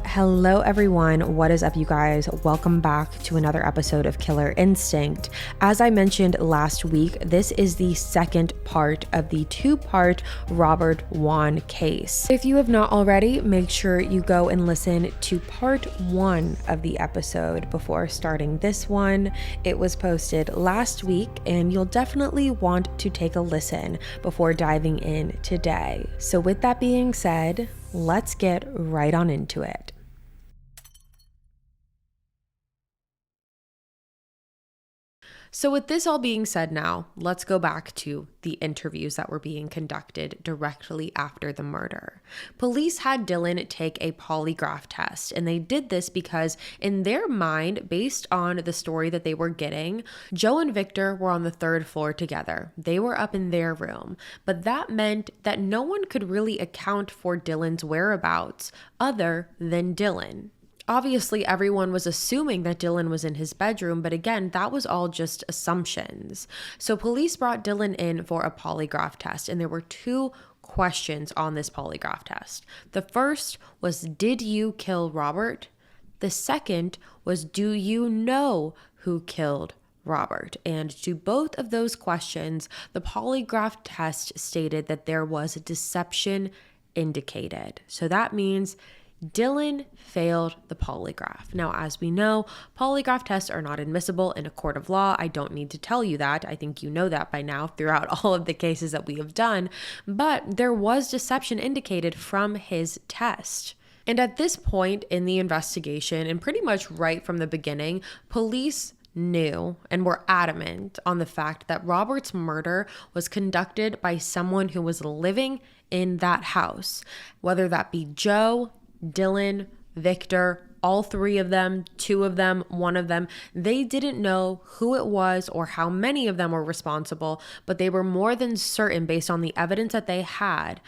Hello everyone, what is up you guys? Welcome back to another episode of Killer Instinct. As I mentioned last week, this is the second part of the two-part Robert Wone case. If you have not already, make sure you go and listen to part 1 of the episode before starting this one. It was posted last week and you'll definitely want to take a listen before diving in today. So with that being said, let's get right on into it. So with this all being said now, let's go back to the interviews that were being conducted directly after the murder. Police had Dylan take a polygraph test, and they did this because in their mind, based on the story that they were getting, Joe and Victor were on the 3rd floor together. They were up in their room, but that meant that no one could really account for Dylan's whereabouts other than Dylan. Obviously, everyone was assuming that Dylan was in his bedroom, but again, that was all just assumptions. So police brought Dylan in for a polygraph test, and there were 2 questions on this polygraph test. The first was, did you kill Robert? The second was, do you know who killed Robert? And to both of those questions, the polygraph test stated that there was a deception indicated. So that means Dylan failed the polygraph. Now, as we know, polygraph tests are not admissible in a court of law. I don't need to tell you that. I think you know that by now throughout all of the cases that we have done. But there was deception indicated from his test. And at this point in the investigation, and pretty much right from the beginning, police knew and were adamant on the fact that Robert's murder was conducted by someone who was living in that house, whether that be Joe, Dylan, Victor, all 3 of them, 2 of them, 1 of them. They didn't know who it was or how many of them were responsible, but they were more than certain based on the evidence that they had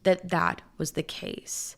that that was the case.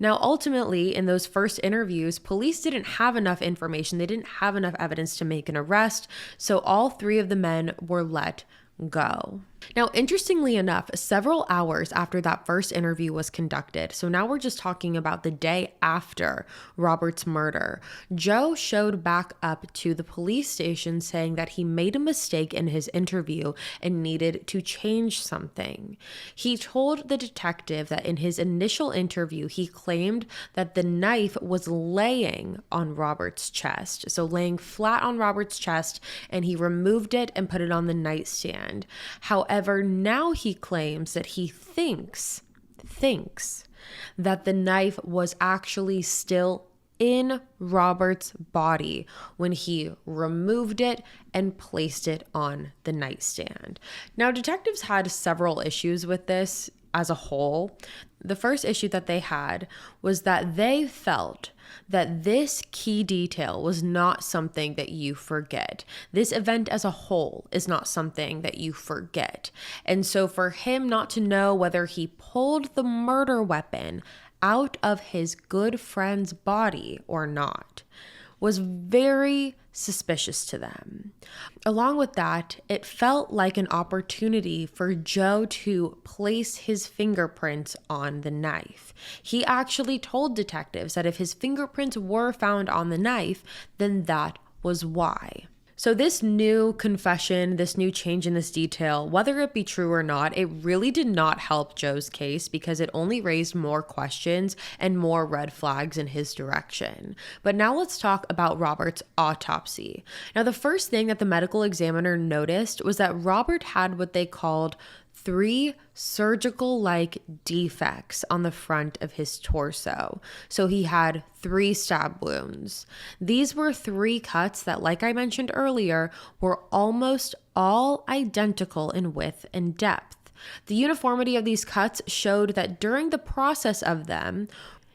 Now, ultimately, in those first interviews, police didn't have enough information. They didn't have enough evidence to make an arrest, so all 3 of the men were let go. Now, interestingly enough, several hours after that first interview was conducted, so now we're just talking about the day after Robert's murder, Joe showed back up to the police station saying that he made a mistake in his interview and needed to change something. He told the detective that in his initial interview, he claimed that the knife was laying on Robert's chest, so laying flat on Robert's chest, and he removed it and put it on the nightstand. However, now he claims that he thinks that the knife was actually still in Robert's body when he removed it and placed it on the nightstand. Now, detectives had several issues with this as a whole. The first issue that they had was that they felt that this key detail was not something that you forget. This event as a whole is not something that you forget. And so for him not to know whether he pulled the murder weapon out of his good friend's body or not was very suspicious to them. Along with that, it felt like an opportunity for Joe to place his fingerprints on the knife. He actually told detectives that if his fingerprints were found on the knife, then that was why. So this new confession, this new change in this detail, whether it be true or not, it really did not help Joe's case because it only raised more questions and more red flags in his direction. But now let's talk about Robert's autopsy. Now, the first thing that the medical examiner noticed was that Robert had what they called 3 surgical-like defects on the front of his torso. So he had 3 stab wounds. These were 3 cuts that, like I mentioned earlier, were almost all identical in width and depth. The uniformity of these cuts showed that during the process of them,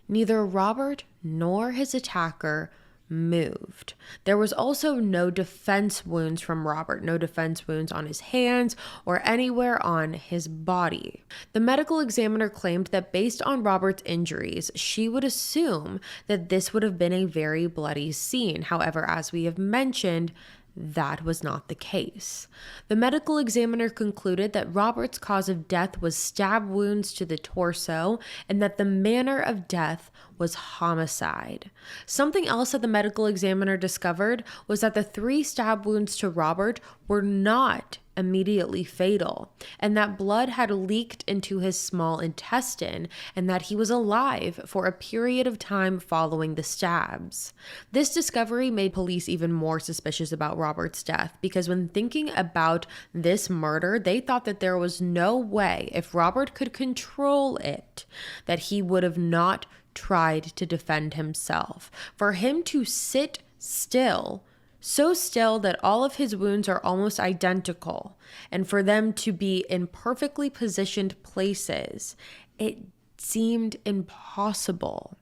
neither Robert nor his attacker moved. There was also no defense wounds from Robert, no defense wounds on his hands or anywhere on his body. The medical examiner claimed that based on Robert's injuries, she would assume that this would have been a very bloody scene. However, as we have mentioned, that was not the case. The medical examiner concluded that Robert's cause of death was stab wounds to the torso and that the manner of death was homicide. Something else that the medical examiner discovered was that the 3 stab wounds to Robert were not immediately fatal, and that blood had leaked into his small intestine, and that he was alive for a period of time following the stabs. This discovery made police even more suspicious about Robert's death, because when thinking about this murder, they thought that there was no way, if Robert could control it, that he would have not tried to defend himself. For him to sit still, so still that all of his wounds are almost identical, and for them to be in perfectly positioned places, it seemed impossible.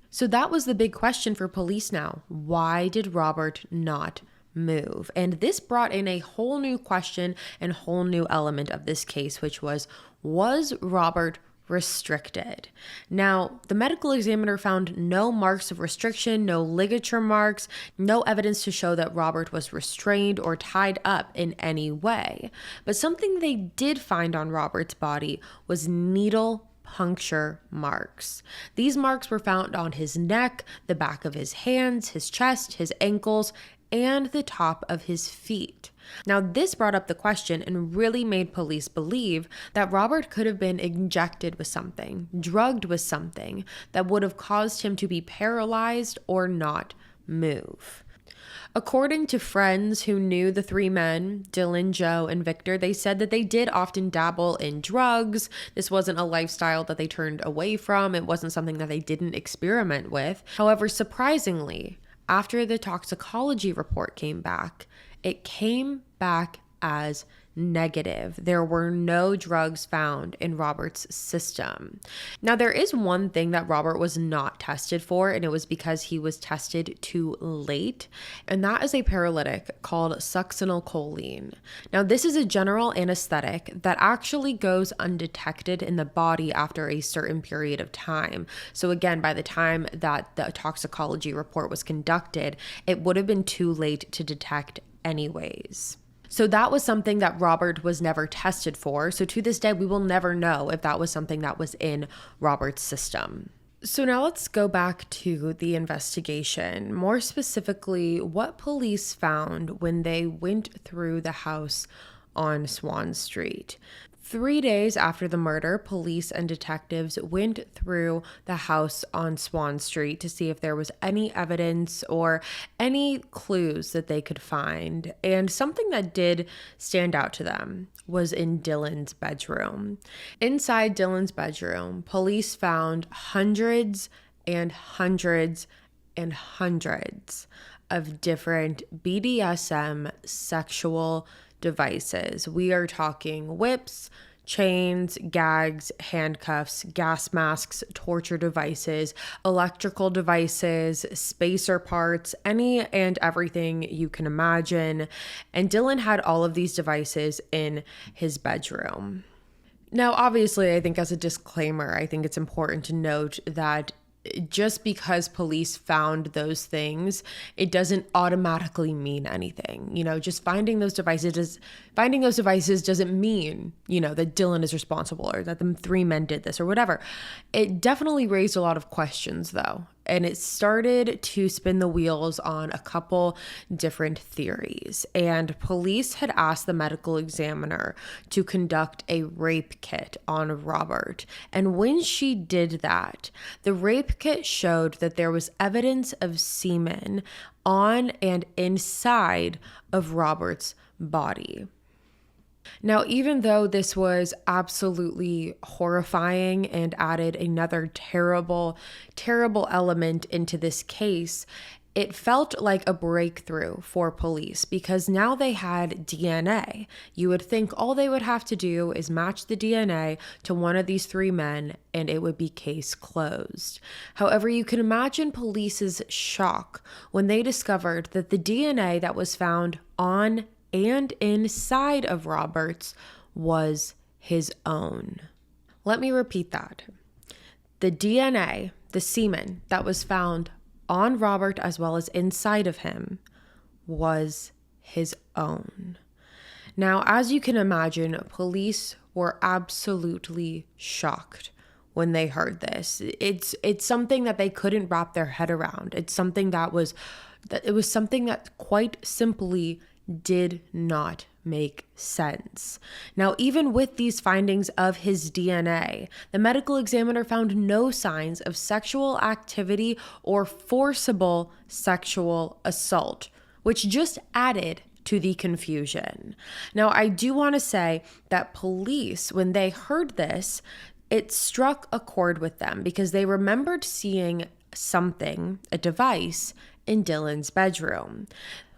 So that was the big question for police now. Why did Robert not move? And this brought in a whole new question and whole new element of this case, which was Robert restricted? Now, the medical examiner found no marks of restriction, no ligature marks, no evidence to show that Robert was restrained or tied up in any way. But something they did find on Robert's body was needle puncture marks. These marks were found on his neck, the back of his hands, his chest, his ankles, and the top of his feet. Now, this brought up the question and really made police believe that Robert could have been injected with something, drugged with something that would have caused him to be paralyzed or not move. According to friends who knew the 3 men, Dylan, Joe, and Victor, they said that they did often dabble in drugs. This wasn't a lifestyle that they turned away from. It wasn't something that they didn't experiment with. However, surprisingly, after the toxicology report came back, it came back as negative. There were no drugs found in Robert's system. Now, there is one thing that Robert was not tested for, and it was because he was tested too late, and that is a paralytic called succinylcholine. Now, this is a general anesthetic that actually goes undetected in the body after a certain period of time. So again, by the time that the toxicology report was conducted, it would have been too late to detect anyways. So that was something that Robert was never tested for. So to this day, we will never know if that was something that was in Robert's system. So now let's go back to the investigation. More specifically, what police found when they went through the house on Swann Street. 3 days after the murder, police and detectives went through the house on Swann Street to see if there was any evidence or any clues that they could find. And something that did stand out to them was in Dylan's bedroom. Inside Dylan's bedroom, police found hundreds and hundreds and hundreds of different BDSM sexual devices. We are talking whips, chains, gags, handcuffs, gas masks, torture devices, electrical devices, spacer parts, any and everything you can imagine. And Dylan had all of these devices in his bedroom. Now, obviously, I think as a disclaimer, I think it's important to note that just because police found those things, it doesn't automatically mean anything. Just finding those devices doesn't mean, that Dylan is responsible or that the 3 men did this or whatever. It definitely raised a lot of questions though. And it started to spin the wheels on a couple different theories. And police had asked the medical examiner to conduct a rape kit on Robert. And when she did that, the rape kit showed that there was evidence of semen on and inside of Robert's body. Now, even though this was absolutely horrifying and added another terrible, terrible element into this case, it felt like a breakthrough for police because now they had DNA. You would think all they would have to do is match the DNA to one of these 3 men and it would be case closed. However, you can imagine police's shock when they discovered that the DNA that was found on and inside of Robert's was his own. Let me repeat that. The DNA, the semen that was found on Robert as well as inside of him was his own. Now, as you can imagine, police were absolutely shocked when they heard this. It's something that they couldn't wrap their head around. It was something that quite simply did not make sense. Now, even with these findings of his DNA, the medical examiner found no signs of sexual activity or forcible sexual assault, which just added to the confusion. Now, I do want to say that police, when they heard this, it struck a chord with them because they remembered seeing something, a device, in Dylan's bedroom.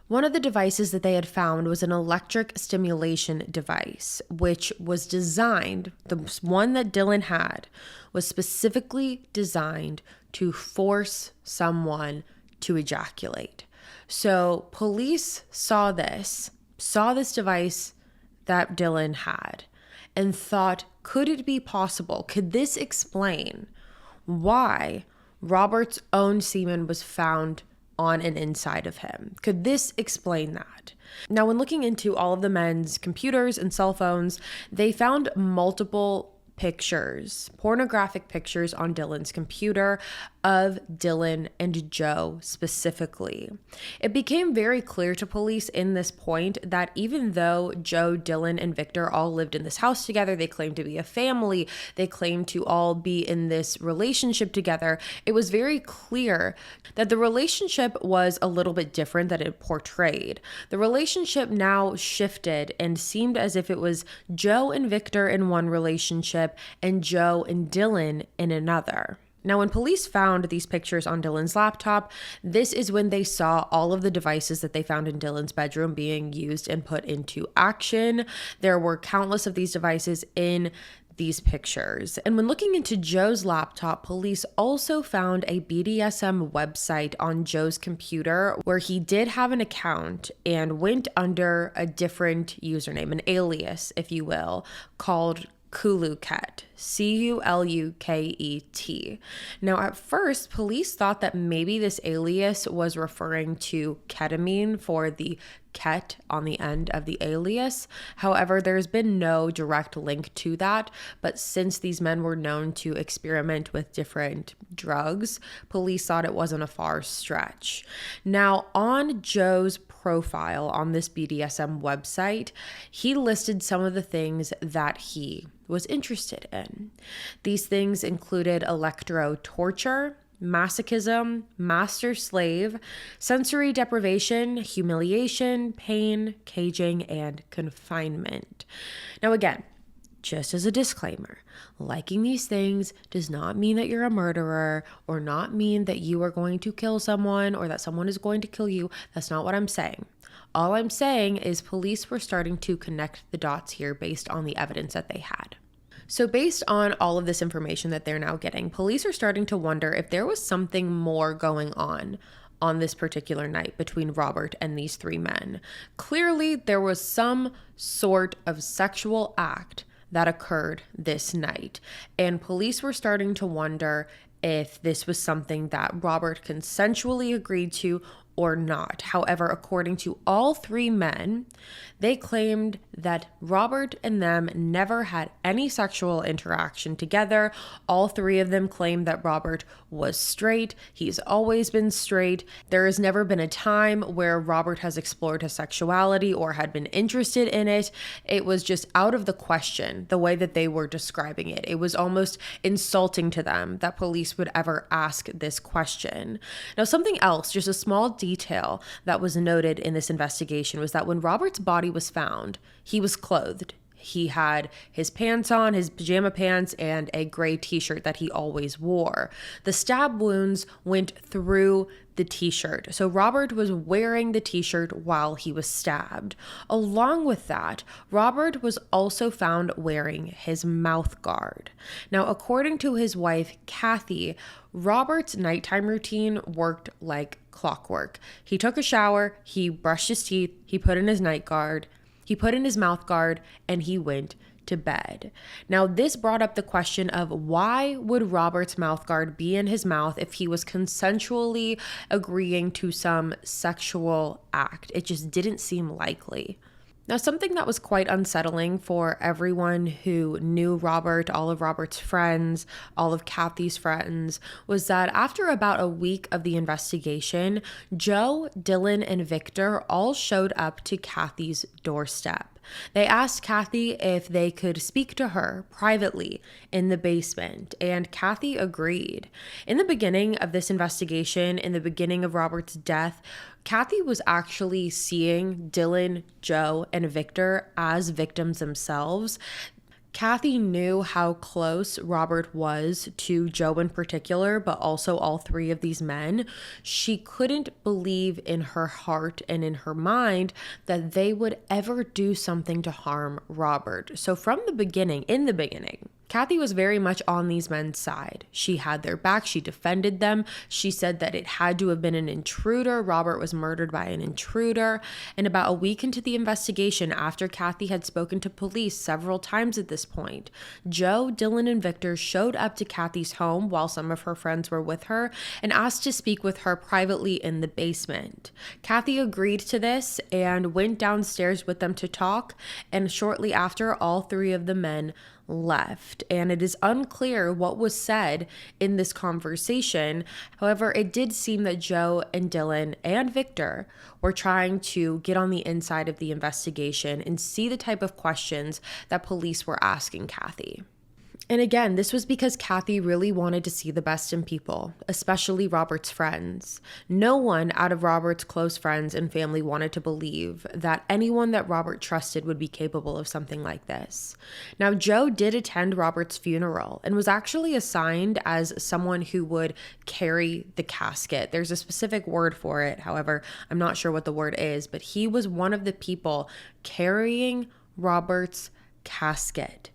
One of the devices that they had found was an electric stimulation device, which was designed, the one that Dylan had, was specifically designed to force someone to ejaculate. So police saw this device that Dylan had and thought, could it be possible? Could this explain why Robert's own semen was found on and inside of him? Could this explain that? Now, when looking into all of the men's computers and cell phones, they found multiple pictures, pornographic pictures on Dylan's computer of Dylan and Joe specifically. It became very clear to police in this point that even though Joe, Dylan, and Victor all lived in this house together, they claimed to be a family, they claimed to all be in this relationship together, it was very clear that the relationship was a little bit different than it portrayed. The relationship now shifted and seemed as if it was Joe and Victor in one relationship and Joe and Dylan in another. Now, when police found these pictures on Dylan's laptop, this is when they saw all of the devices that they found in Dylan's bedroom being used and put into action. There were countless of these devices in these pictures. And when looking into Joe's laptop, police also found a BDSM website on Joe's computer where he did have an account and went under a different username, an alias, if you will, called Culuket, Culuket. Now, at first, police thought that maybe this alias was referring to ketamine for the ket on the end of the alias. However, there's been no direct link to that. But since these men were known to experiment with different drugs, police thought it wasn't a far stretch. Now, on Joe's profile on this BDSM website, he listed some of the things that he was interested in. These things included electro torture, masochism, master slave, sensory deprivation, humiliation, pain, caging, and confinement. Now, again, just as a disclaimer, liking these things does not mean that you're a murderer or not mean that you are going to kill someone or that someone is going to kill you. That's not what I'm saying. All I'm saying is police were starting to connect the dots here based on the evidence that they had. So based on all of this information that they're now getting, police are starting to wonder if there was something more going on this particular night between Robert and these three men. Clearly, there was some sort of sexual act that occurred this night, and police were starting to wonder if this was something that Robert consensually agreed to or not. However, according to all three men, they claimed that Robert and them never had any sexual interaction together. All three of them claimed that Robert was straight. He's always been straight. There has never been a time where Robert has explored his sexuality or had been interested in it. It was just out of the question, the way that they were describing it. It was almost insulting to them that police would ever ask this question. Now, something else, just a small detail that was noted in this investigation was that when Robert's body was found, he was clothed. He had his pants on, his pajama pants, and a gray t-shirt that he always wore. The stab wounds went through the t-shirt. So Robert was wearing the t-shirt while he was stabbed. Along with that, Robert was also found wearing his mouth guard. Now, according to his wife, Kathy, Robert's nighttime routine worked like clockwork. He took a shower, he brushed his teeth, he put in his night guard, he put in his mouth guard, and he went to bed. Now, this brought up the question of why would Robert's mouthguard be in his mouth if he was consensually agreeing to some sexual act? It just didn't seem likely. Now, something that was quite unsettling for everyone who knew Robert, all of Robert's friends, all of Kathy's friends, was that after about a week of the investigation, Joe, Dylan, and Victor all showed up to Kathy's doorstep. They asked Kathy if they could speak to her privately in the basement, and Kathy agreed. In the beginning of this investigation, in the beginning of Robert's death, Kathy was actually seeing Dylan, Joe, and Victor as victims themselves. Kathy knew how close Robert was to Joe in particular, but also all three of these men. She couldn't believe in her heart and in her mind that they would ever do something to harm Robert. So from the beginning, Kathy was very much on these men's side. She had their back. She defended them. She said that it had to have been an intruder. Robert was murdered by an intruder. And about a week into the investigation, after Kathy had spoken to police several times at this point, Joe, Dylan, and Victor showed up to Kathy's home while some of her friends were with her and asked to speak with her privately in the basement. Kathy agreed to this and went downstairs with them to talk. And shortly after, all three of the men left, and it is unclear what was said in this conversation. However, it did seem that Joe and Dylan and Victor were trying to get on the inside of the investigation and see the type of questions that police were asking Kathy. And again, this was because Kathy really wanted to see the best in people, especially Robert's friends. No one out of Robert's close friends and family wanted to believe that anyone that Robert trusted would be capable of something like this. Now, Joe did attend Robert's funeral and was actually assigned as someone who would carry the casket. There's a specific word for it. However, I'm not sure what the word is, but he was one of the people carrying Robert's casket.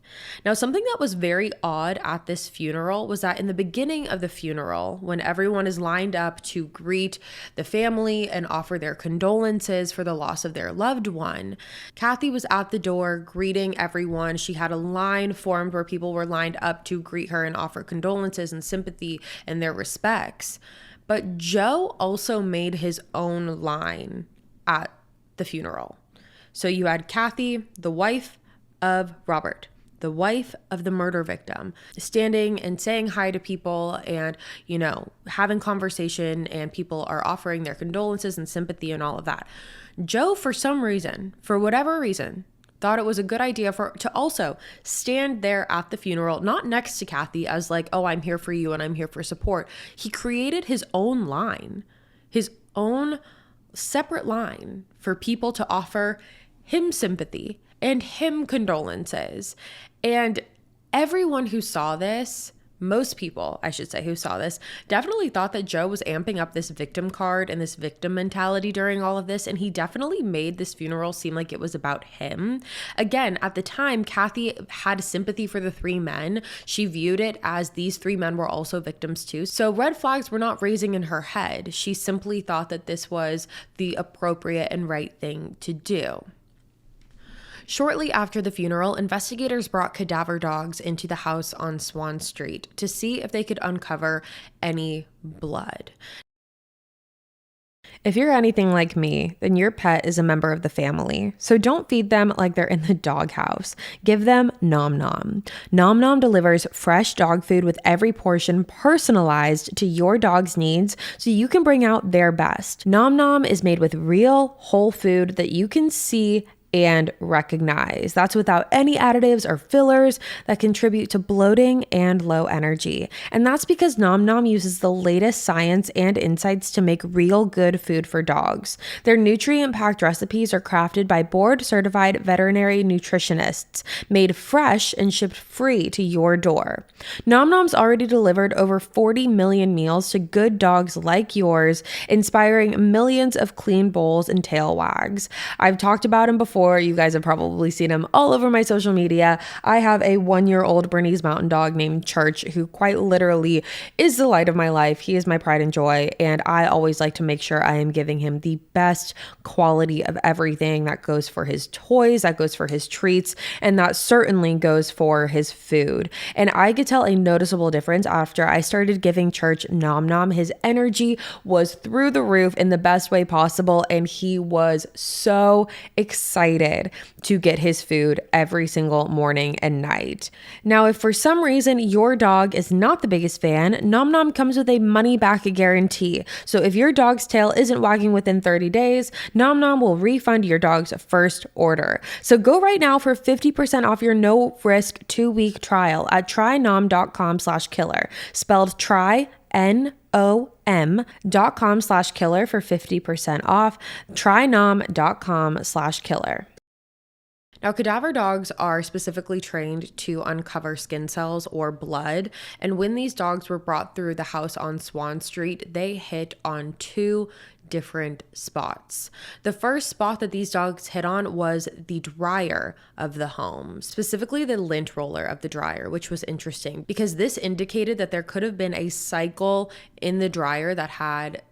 Now, something that was very odd at this funeral was that in the beginning of the funeral, when everyone is lined up to greet the family and offer their condolences for the loss of their loved one, Kathy was at the door greeting everyone. She had a line formed where people were lined up to greet her and offer condolences and sympathy and their respects. But Joe also made his own line at the funeral. So you had Kathy, the wife of Robert, the wife of the murder victim, standing and saying hi to people and, having conversation, and people are offering their condolences and sympathy and all of that. Joe, for whatever reason, thought it was a good idea to also stand there at the funeral, not next to Kathy as like, oh, I'm here for you and I'm here for support. He created his own line, his own separate line for people to offer him sympathy and him condolences. And everyone who saw this, most people, I should say, who saw this, definitely thought that Joe was amping up this victim card and this victim mentality during all of this. And he definitely made this funeral seem like it was about him. Again, at the time, Kathy had sympathy for the three men. She viewed it as these three men were also victims too. So red flags were not raising in her head. She simply thought that this was the appropriate and right thing to do. Shortly after the funeral, investigators brought cadaver dogs into the house on Swann Street to see if they could uncover any blood. If you're anything like me, then your pet is a member of the family. So don't feed them like they're in the doghouse. Give them Nom Nom. Nom Nom delivers fresh dog food with every portion personalized to your dog's needs so you can bring out their best. Nom Nom is made with real whole food that you can see and recognize. That's without any additives or fillers that contribute to bloating and low energy. And that's because Nom Nom uses the latest science and insights to make real good food for dogs. Their nutrient-packed recipes are crafted by board-certified veterinary nutritionists, made fresh and shipped free to your door. Nom Nom's already delivered over 40 million meals to good dogs like yours, inspiring millions of clean bowls and tail wags. I've talked about him before before. You guys have probably seen him all over my social media. I have a 1-year-old Bernese Mountain Dog named Church, who quite literally is the light of my life. He is my pride and joy, and I always like to make sure I am giving him the best quality of everything. That goes for his toys, that goes for his treats, and that certainly goes for his food. And I could tell a noticeable difference after I started giving Church Nom Nom. His energy was through the roof in the best way possible, and he was so excited to get his food every single morning and night. Now, if for some reason your dog is not the biggest fan, Nom Nom comes with a money back guarantee. So if your dog's tail isn't wagging within 30 days, Nom Nom will refund your dog's first order. So go right now for 50% off your no-risk 2-week trial at trynom.com/killer. Spelled try, NOM.com/killer for 50% off. Trynom.com/killer. Now, cadaver dogs are specifically trained to uncover skin cells or blood, and when these dogs were brought through the house on Swann Street, they hit on 2 different spots. The first spot that these dogs hit on was the dryer of the home, specifically the lint roller of the dryer, which was interesting because this indicated that there could have been a cycle in the dryer that had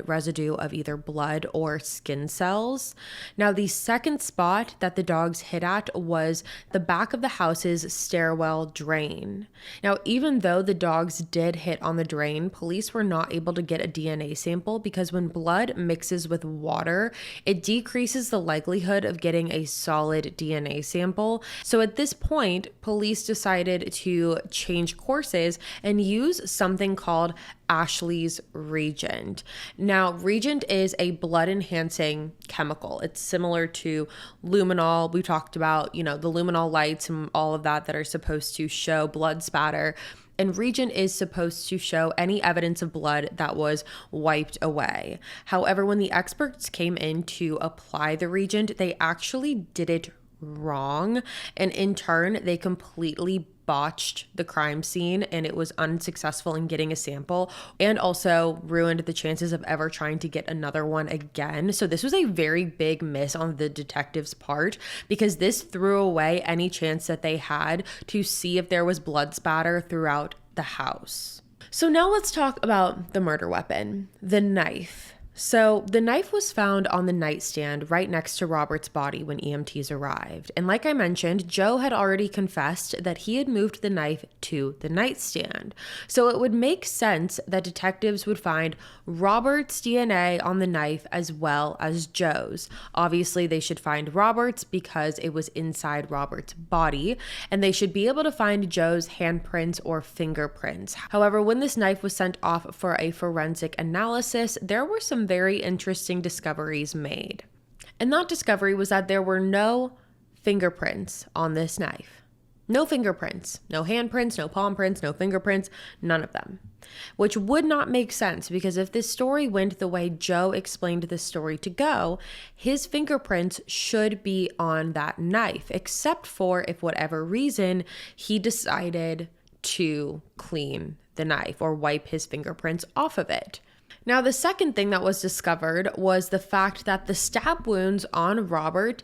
residue of either blood or skin cells. Now, the second spot that the dogs hit at was the back of the house's stairwell drain. Now, even though the dogs did hit on the drain, police were not able to get a DNA sample because when blood mixes with water, it decreases the likelihood of getting a solid DNA sample. So at this point, police decided to change courses and use something called Ashley's Reagent. Now, Reagent is a blood enhancing chemical. It's similar to luminol. We talked about, the luminol lights and all of that are supposed to show blood spatter. And Reagent is supposed to show any evidence of blood that was wiped away. However, when the experts came in to apply the Reagent, they actually did it wrong. And in turn, they completely botched the crime scene, and it was unsuccessful in getting a sample and also ruined the chances of ever trying to get another one again. So this was a very big miss on the detectives' part because this threw away any chance that they had to see if there was blood spatter throughout the house. So now let's talk about the murder weapon, the knife. So the knife was found on the nightstand right next to Robert's body when EMTs arrived. And like I mentioned, Joe had already confessed that he had moved the knife to the nightstand. So it would make sense that detectives would find Robert's DNA on the knife as well as Joe's. Obviously, they should find Robert's because it was inside Robert's body, and they should be able to find Joe's handprints or fingerprints. However, when this knife was sent off for a forensic analysis, there were some very interesting discoveries made. And that discovery was that there were no fingerprints on this knife. No fingerprints, no handprints, no palm prints, no fingerprints, none of them. Which would not make sense because if this story went the way Joe explained the story to go, his fingerprints should be on that knife, except for if whatever reason he decided to clean the knife or wipe his fingerprints off of it. Now, the second thing that was discovered was the fact that the stab wounds on Robert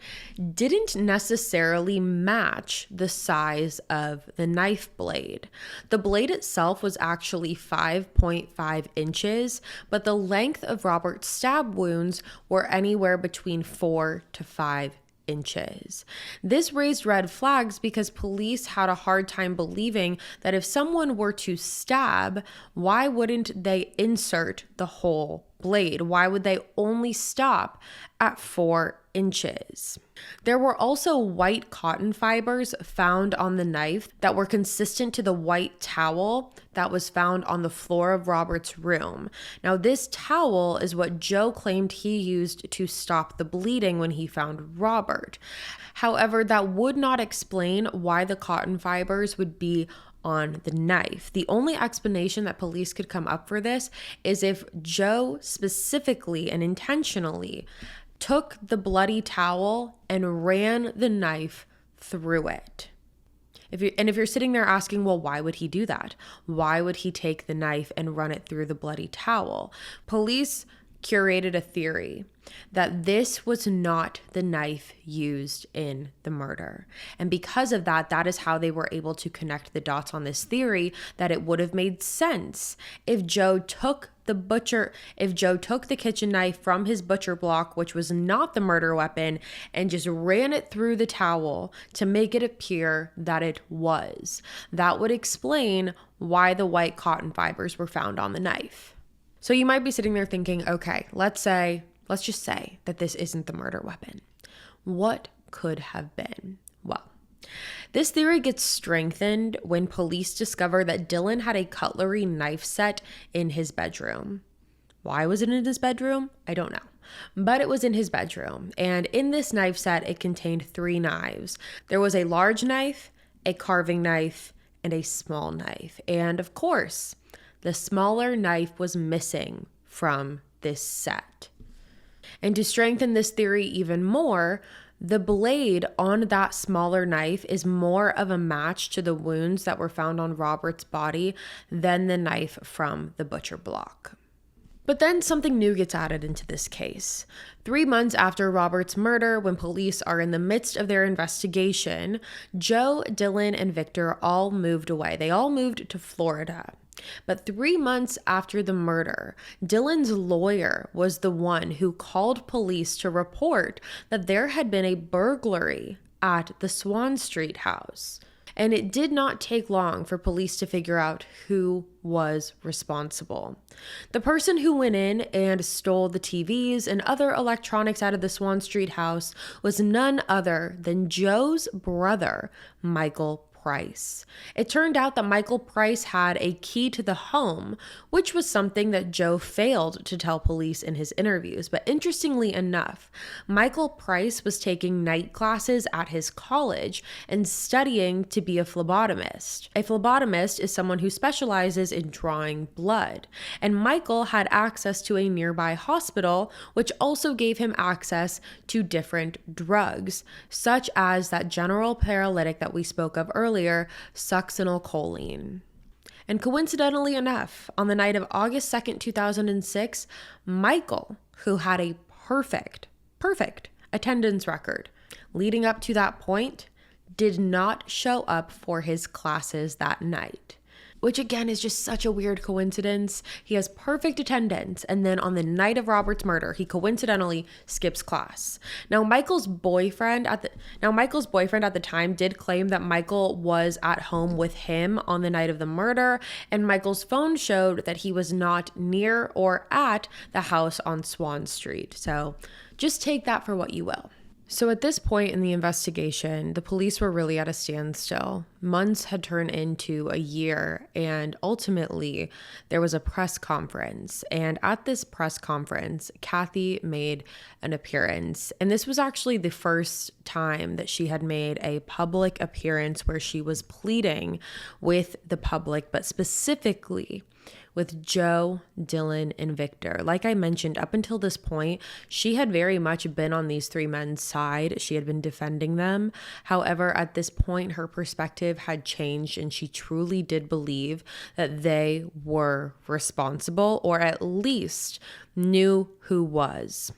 didn't necessarily match the size of the knife blade. The blade itself was actually 5.5 inches, but the length of Robert's stab wounds were anywhere between 4 to 5 inches. This raised red flags because police had a hard time believing that if someone were to stab, why wouldn't they insert the whole blade? Why would they only stop at 4 inches? There were also white cotton fibers found on the knife that were consistent to the white towel that was found on the floor of Robert's room. Now, this towel is what Joe claimed he used to stop the bleeding when he found Robert. However, that would not explain why the cotton fibers would be on the knife. The only explanation that police could come up for this is if Joe specifically and intentionally took the bloody towel and ran the knife through it. If you're sitting there asking, well, why would he do that? Why would he take the knife and run it through the bloody towel? Police curated a theory that this was not the knife used in the murder. And because of that, that is how they were able to connect the dots on this theory that it would have made sense if Joe took the kitchen knife from his butcher block, which was not the murder weapon, and just ran it through the towel to make it appear that it was. That would explain why the white cotton fibers were found on the knife. So you might be sitting there thinking, okay, let's just say that this isn't the murder weapon. What could have been? Well, this theory gets strengthened when police discover that Dylan had a cutlery knife set in his bedroom. Why was it in his bedroom? I don't know. But it was in his bedroom. And in this knife set, it contained 3 knives. There was a large knife, a carving knife, and a small knife. And of course, the smaller knife was missing from this set. And to strengthen this theory even more, the blade on that smaller knife is more of a match to the wounds that were found on Robert's body than the knife from the butcher block. But then something new gets added into this case. 3 months after Robert's murder, when police are in the midst of their investigation, Joe, Dylan, and Victor all moved away. They all moved to Florida. But 3 months after the murder, Dylan's lawyer was the one who called police to report that there had been a burglary at the Swann Street house. And it did not take long for police to figure out who was responsible. The person who went in and stole the TVs and other electronics out of the Swann Street house was none other than Joe's brother, Michael Price. It turned out that Michael Price had a key to the home, which was something that Joe failed to tell police in his interviews. But interestingly enough, Michael Price was taking night classes at his college and studying to be a phlebotomist. A phlebotomist is someone who specializes in drawing blood. And Michael had access to a nearby hospital, which also gave him access to different drugs, such as that general paralytic that we spoke of earlier, succinylcholine. And coincidentally enough, on the night of August 2nd, 2006, Michael, who had a perfect attendance record leading up to that point, did not show up for his classes that night. Which again is just such a weird coincidence. He has perfect attendance, and then on the night of Robert's murder, he coincidentally skips class. Now Michael's boyfriend at the time did claim that Michael was at home with him on the night of the murder, and Michael's phone showed that he was not near or at the house on Swann Street. So just take that for what you will. So at this point in the investigation, the police were really at a standstill. Months had turned into a year, and ultimately there was a press conference. And at this press conference, Kathy made an appearance. And this was actually the first time that she had made a public appearance where she was pleading with the public, but specifically with Joe, Dylan, and Victor. Like I mentioned, up until this point, she had very much been on these 3 men's side. She had been defending them. However, at this point, her perspective had changed, and she truly did believe that they were responsible, or at least knew who was.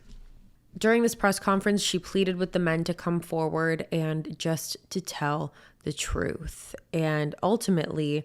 During this press conference, she pleaded with the men to come forward and just to tell the truth. And ultimately,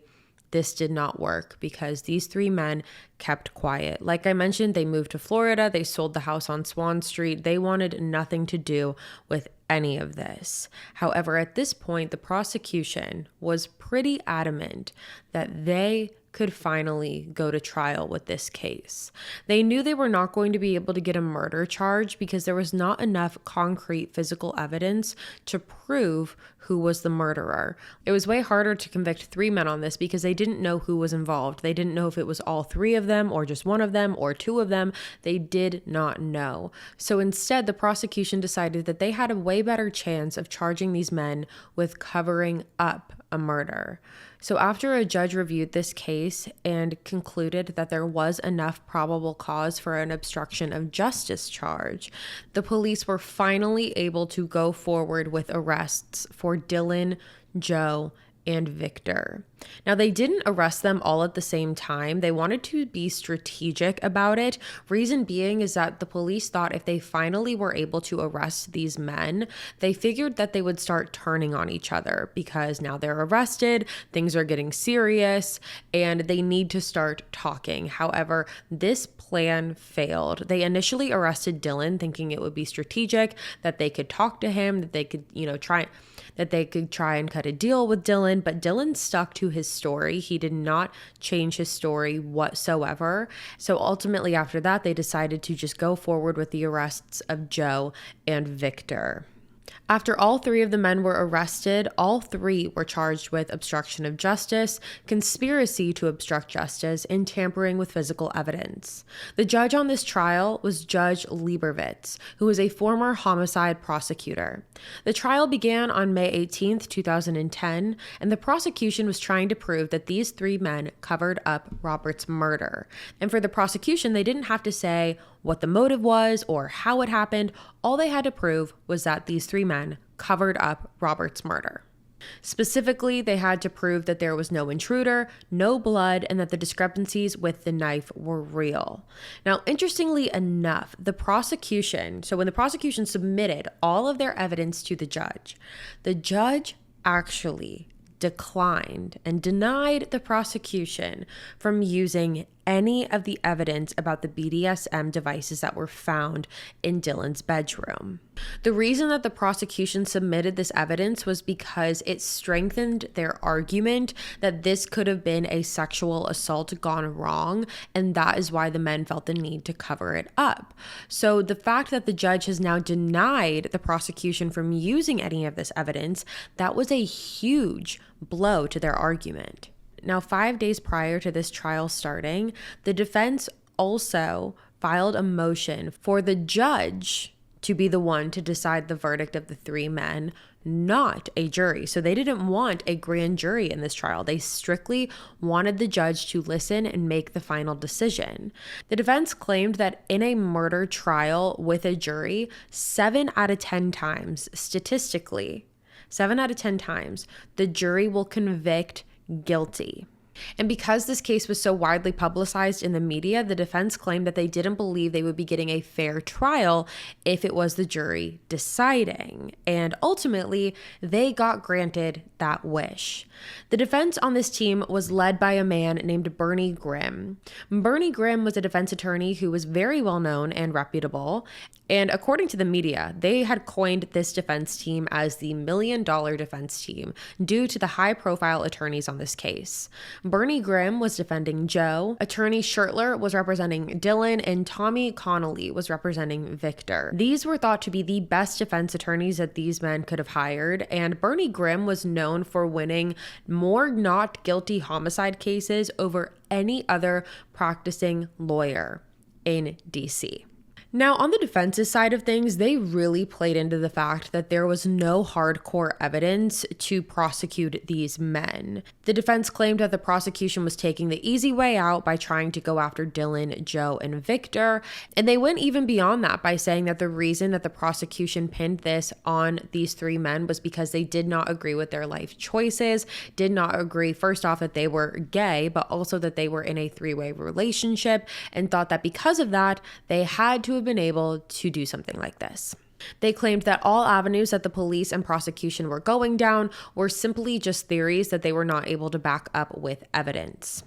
this did not work because these 3 men kept quiet. Like I mentioned, they moved to Florida. They sold the house on Swann Street. They wanted nothing to do with any of this. However, at this point, the prosecution was pretty adamant that they could finally go to trial with this case. They knew they were not going to be able to get a murder charge because there was not enough concrete physical evidence to prove who was the murderer. It was way harder to convict 3 men on this because they didn't know who was involved. They didn't know if it was all 3 of them or just 1 of them or 2 of them. They did not know. So instead, the prosecution decided that they had a way better chance of charging these men with covering up a murder. So after a judge reviewed this case and concluded that there was enough probable cause for an obstruction of justice charge, the police were finally able to go forward with arrests for Dylan, Joe, and Victor. Now, they didn't arrest them all at the same time. They wanted to be strategic about it. Reason being is that the police thought if they finally were able to arrest these men, they figured that they would start turning on each other because now they're arrested, things are getting serious, and they need to start talking. However, this plan failed. They initially arrested Dylan thinking it would be strategic, that they could talk to him, that they could, try and cut a deal with Dylan, but Dylan stuck to his story. He did not change his story whatsoever. So ultimately after that, they decided to just go forward with the arrests of Joe and Victor. After all three of the men were arrested, all three were charged with obstruction of justice, conspiracy to obstruct justice, and tampering with physical evidence. The judge on this trial was Judge Lieberwitz, who was a former homicide prosecutor. The trial began on May 18, 2010, and the prosecution was trying to prove that these three men covered up Robert's murder. And for the prosecution, they didn't have to say what the motive was or how it happened. All they had to prove was that these three men covered up Robert's murder. Specifically, they had to prove that there was no intruder, no blood, and that the discrepancies with the knife were real. Now, interestingly enough, when the prosecution submitted all of their evidence to the judge actually declined and denied the prosecution from using any of the evidence about the BDSM devices that were found in Dylan's bedroom. The reason that the prosecution submitted this evidence was because it strengthened their argument that this could have been a sexual assault gone wrong, and that is why the men felt the need to cover it up. So the fact that the judge has now denied the prosecution from using any of this evidence, that was a huge blow to their argument. Now, 5 days prior to this trial starting, the defense also filed a motion for the judge to be the one to decide the verdict of the three men, not a jury. So they didn't want a grand jury in this trial. They strictly wanted the judge to listen and make the final decision. The defense claimed that in a murder trial with a jury, 7 out of 10 times, statistically, 7 out of 10 times, the jury will convict guilty. And because this case was so widely publicized in the media, the defense claimed that they didn't believe they would be getting a fair trial if it was the jury deciding. And ultimately, they got granted that wish. The defense on this team was led by a man named Bernie Grimm. Bernie Grimm was a defense attorney who was very well known and reputable. And according to the media, they had coined this defense team as the $1 million defense team due to the high-profile attorneys on this case. Bernie Grimm was defending Joe, attorney Shirtler was representing Dylan, and Tommy Connolly was representing Victor. These were thought to be the best defense attorneys that these men could have hired, and Bernie Grimm was known for winning more not guilty homicide cases over any other practicing lawyer in DC. Now, on the defense's side of things, they really played into the fact that there was no hardcore evidence to prosecute these men. The defense claimed that the prosecution was taking the easy way out by trying to go after Dylan, Joe, and Victor, and they went even beyond that by saying that the reason that the prosecution pinned this on these three men was because they did not agree with their life choices, did not agree, first off, that they were gay, but also that they were in a three-way relationship, and thought that because of that, they had to have been able to do something like this. They claimed that all avenues that the police and prosecution were going down were simply just theories that they were not able to back up with evidence.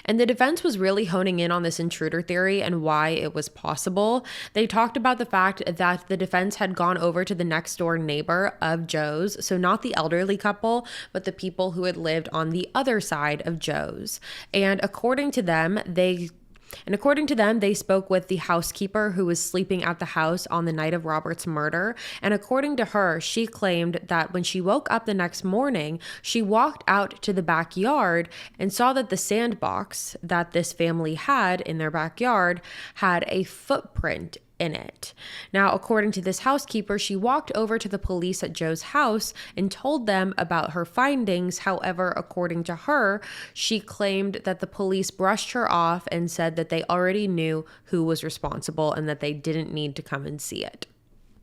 And the defense was really honing in on this intruder theory and why it was possible. They talked about the fact that the defense had gone over to the next door neighbor of Joe's, so not the elderly couple, but the people who had lived on the other side of Joe's. And according to them, they spoke with the housekeeper who was sleeping at the house on the night of Robert's murder. And according to her, she claimed that when she woke up the next morning, she walked out to the backyard and saw that the sandbox that this family had in their backyard had a footprint in it. Now, according to this housekeeper, she walked over to the police at Joe's house and told them about her findings. However, according to her, she claimed that the police brushed her off and said that they already knew who was responsible and that they didn't need to come and see it.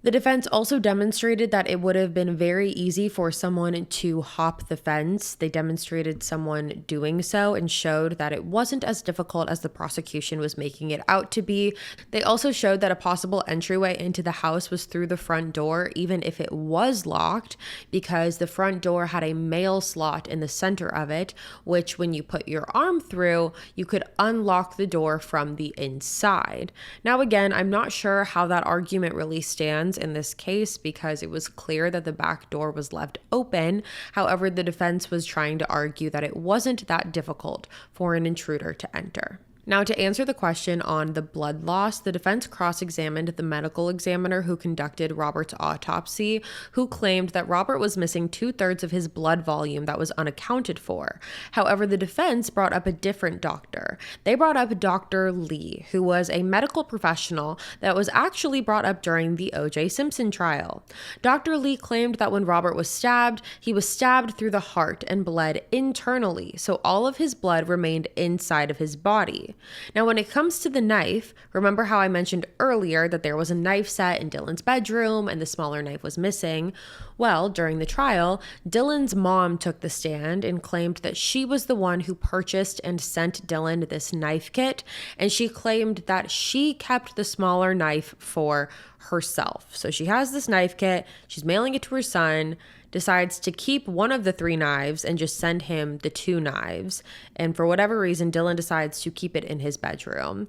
The defense also demonstrated that it would have been very easy for someone to hop the fence. They demonstrated someone doing so and showed that it wasn't as difficult as the prosecution was making it out to be. They also showed that a possible entryway into the house was through the front door, even if it was locked, because the front door had a mail slot in the center of it, which when you put your arm through, you could unlock the door from the inside. Now, again, I'm not sure how that argument really stands in this case because it was clear that the back door was left open. However, the defense was trying to argue that it wasn't that difficult for an intruder to enter. Now, to answer the question on the blood loss, the defense cross-examined the medical examiner who conducted Robert's autopsy, who claimed that Robert was missing 2/3 of his blood volume that was unaccounted for. However, the defense brought up a different doctor. They brought up Dr. Lee, who was a medical professional that was actually brought up during the O.J. Simpson trial. Dr. Lee claimed that when Robert was stabbed, he was stabbed through the heart and bled internally, so all of his blood remained inside of his body. Now, when it comes to the knife, remember how I mentioned earlier that there was a knife set in Dylan's bedroom and the smaller knife was missing? Well, during the trial, Dylan's mom took the stand and claimed that she was the one who purchased and sent Dylan this knife kit, and she claimed that she kept the smaller knife for herself. So she has this knife kit, she's mailing it to her son, decides to keep one of the 3 knives and just send him the 2 knives. And for whatever reason, Dylan decides to keep it in his bedroom.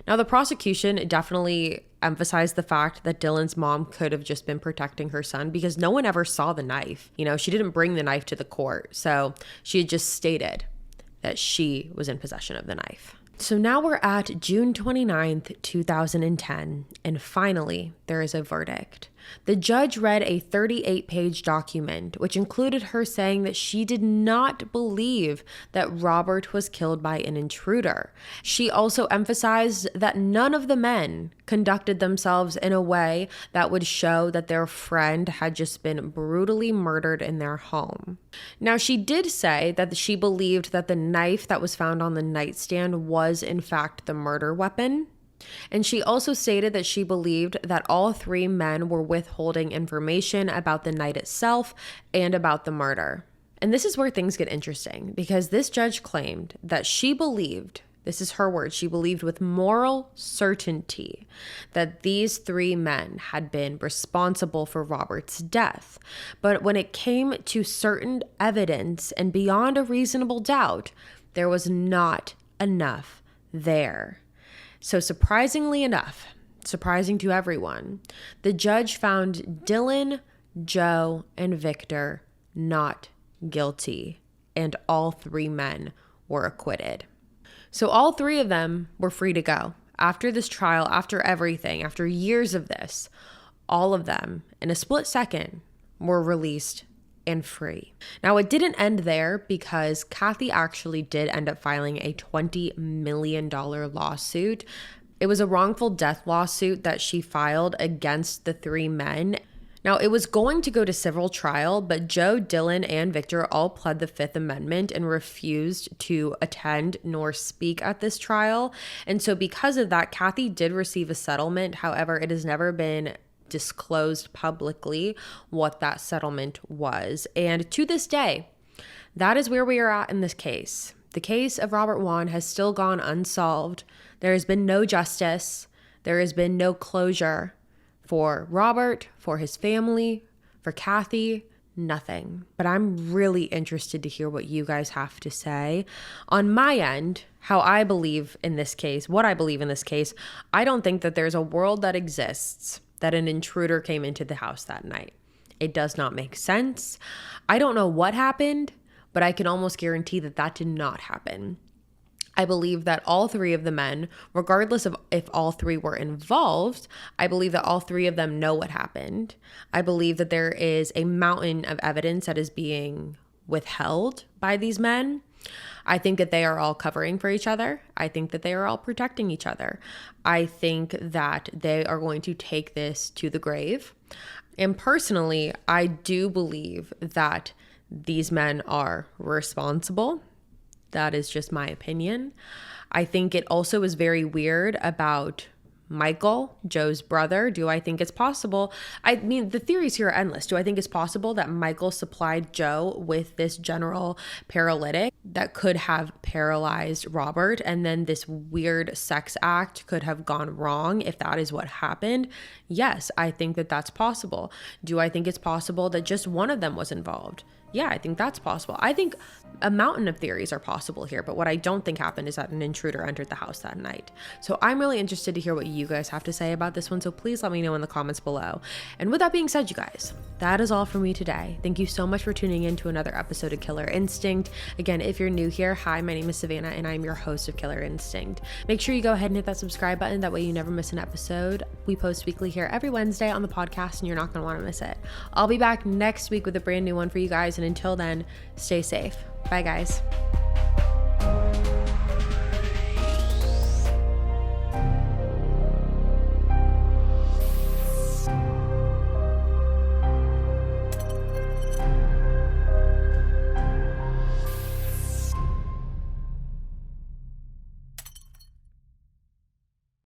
Now, the prosecution definitely emphasized the fact that Dylan's mom could have just been protecting her son because no one ever saw the knife. You know, she didn't bring the knife to the court. So she had just stated that she was in possession of the knife. So now we're at June 29th, 2010, and finally, there is a verdict. The judge read a 38-page document, which included her saying that she did not believe that Robert was killed by an intruder. She also emphasized that none of the men conducted themselves in a way that would show that their friend had just been brutally murdered in their home. Now, she did say that she believed that the knife that was found on the nightstand was, in fact, the murder weapon. And she also stated that she believed that all 3 men were withholding information about the night itself and about the murder. And this is where things get interesting because this judge claimed that she believed, this is her word, she believed with moral certainty that these 3 men had been responsible for Robert's death. But when it came to certain evidence and beyond a reasonable doubt, there was not enough there. So surprisingly enough, surprising to everyone, the judge found Dylan, Joe, and Victor not guilty, and all 3 men were acquitted. So all 3 of them were free to go. After this trial, after everything, after years of this, all of them, in a split second, were released and free. Now, it didn't end there because Kathy actually did end up filing a $20 million lawsuit. It was a wrongful death lawsuit that she filed against the 3 men. Now, it was going to go to civil trial, but Joe, Dylan, and Victor all pled the 5th Amendment and refused to attend nor speak at this trial. And so because of that, Kathy did receive a settlement. However, it has never been disclosed publicly what that settlement was. And to this day, that is where we are at in this case. The case of Robert Wone has still gone unsolved. There has been no justice. There has been no closure for Robert, for his family, for Kathy, nothing. But I'm really interested to hear what you guys have to say. On my end, how I believe in this case, what I believe in this case, I don't think that there's a world that exists that an intruder came into the house that night. It does not make sense. I don't know what happened, but I can almost guarantee that that did not happen. I believe that all 3 of the men, regardless of if all 3 were involved, I believe that all 3 of them know what happened. I believe that there is a mountain of evidence that is being withheld by these men. I think that they are all covering for each other. I think that they are all protecting each other. I think that they are going to take this to the grave. And personally, I do believe that these men are responsible. That is just my opinion. I think it also is very weird about Michael, Joe's brother? Do I think it's possible? I mean, the theories here are endless. Do I think it's possible that Michael supplied Joe with this general paralytic that could have paralyzed Robert, and then this weird sex act could have gone wrong if that is what happened? Yes, I think that that's possible. Do I think it's possible that just one of them was involved? Yeah, I think that's possible. I think a mountain of theories are possible here, but what I don't think happened is that an intruder entered the house that night. So I'm really interested to hear what you guys have to say about this one, so please let me know in the comments below. And with that being said, you guys, that is all for me today. Thank you so much for tuning in to another episode of Killer Instinct. Again, if you're new here, hi, my name is Savannah, and I'm your host of Killer Instinct. Make sure you go ahead and hit that subscribe button, that way you never miss an episode. We post weekly here every Wednesday on the podcast, and you're not going to want to miss it. I'll be back next week with a brand new one for you guys, and until then, stay safe. Bye, guys.